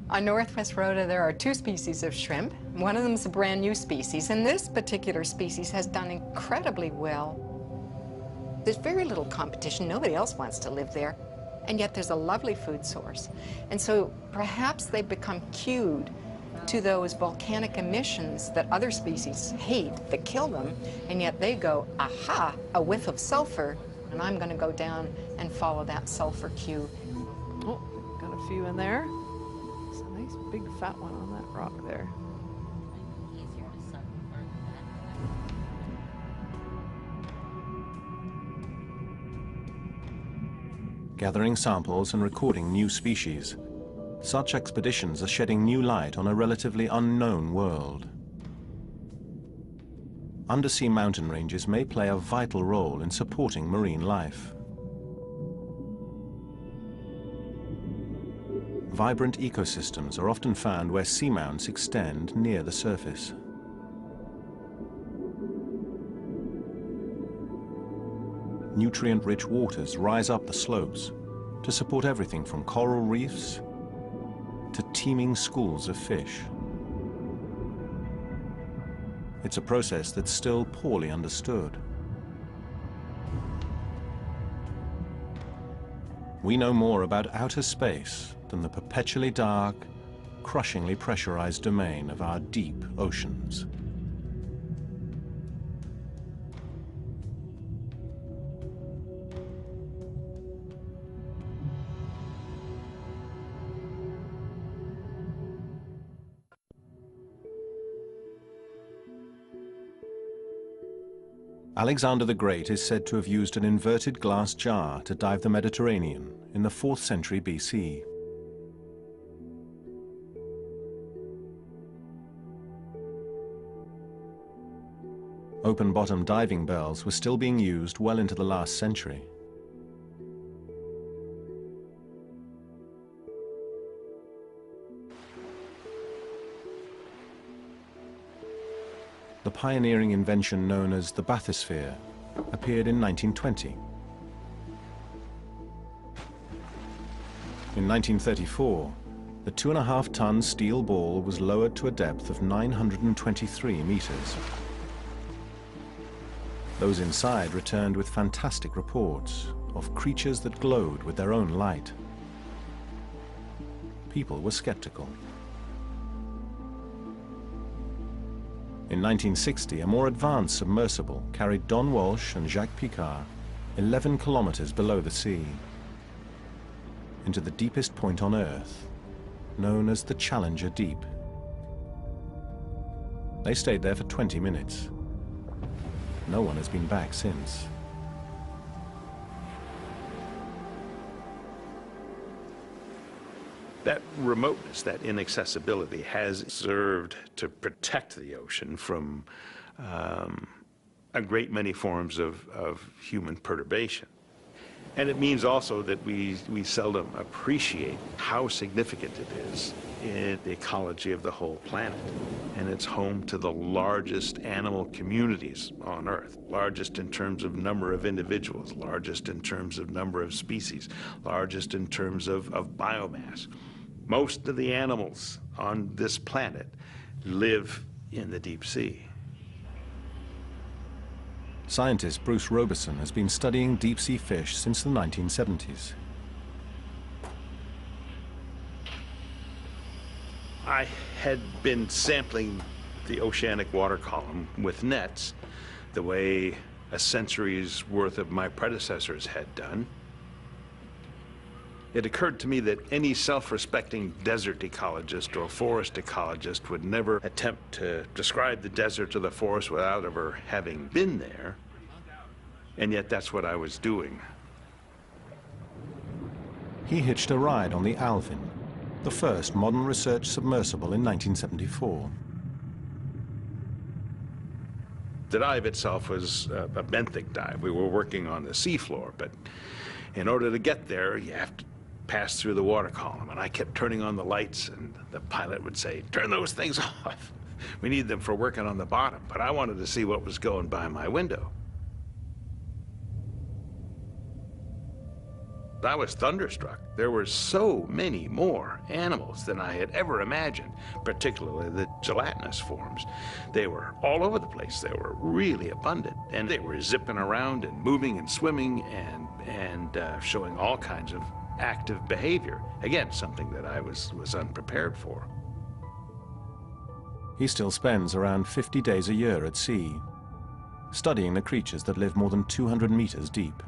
On Northwest Rhoda, there are two species of shrimp. One of them is a brand new species, and this particular species has done incredibly well. There's very little competition. Nobody else wants to live there, and yet there's a lovely food source. And so perhaps they've become cued to those volcanic emissions that other species hate, that kill them, and yet they go, aha, a whiff of sulfur, and I'm going to go down and follow that sulfur cue. Oh, got a few in there. It's a nice big fat one on that rock there. Gathering samples and recording new species, such expeditions are shedding new light on a relatively unknown world. Undersea mountain ranges may play a vital role in supporting marine life. Vibrant ecosystems are often found where seamounts extend near the surface. Nutrient-rich waters rise up the slopes to support everything from coral reefs to teeming schools of fish. It's a process that's still poorly understood. We know more about outer space than the perpetually dark, crushingly pressurized domain of our deep oceans. Alexander the Great is said to have used an inverted glass jar to dive the Mediterranean in the 4th century BC. Open-bottom diving bells were still being used well into the last century. The pioneering invention known as the bathysphere appeared in 1920. In 1934, the 2.5-ton steel ball was lowered to a depth of 923 meters. Those inside returned with fantastic reports of creatures that glowed with their own light. People were skeptical. In 1960, a more advanced submersible carried Don Walsh and Jacques Picard 11 kilometers below the sea, into the deepest point on Earth, known as the Challenger Deep. They stayed there for 20 minutes. No one has been back since. That remoteness, that inaccessibility has served to protect the ocean from a great many forms of human perturbation. And it means also that we seldom appreciate how significant it is in the ecology of the whole planet. And it's home to the largest animal communities on Earth, largest in terms of number of individuals, largest in terms of number of species, largest in terms of biomass. Most of the animals on this planet live in the deep sea. Scientist Bruce Roberson has been studying deep-sea fish since the 1970s. I had been sampling the oceanic water column with nets the way a century's worth of my predecessors had done. It occurred to me that any self-respecting desert ecologist or forest ecologist would never attempt to describe the desert or the forest without ever having been there, and yet that's what I was doing. He hitched a ride on the Alvin, the first modern research submersible in 1974. The dive itself was a benthic dive. We were working on the seafloor, but in order to get there, you have to pass through the water column. And I kept turning on the lights, and the pilot would say, "Turn those things off. We need them for working on the bottom." But I wanted to see what was going by my window. I was thunderstruck. There were so many more animals than I had ever imagined, particularly the gelatinous forms. They were all over the place. They were really abundant, and they were zipping around and moving and swimming and showing all kinds of active behavior. Again, something that I was unprepared for. He still spends around 50 days a year at sea, studying the creatures that live more than 200 meters deep.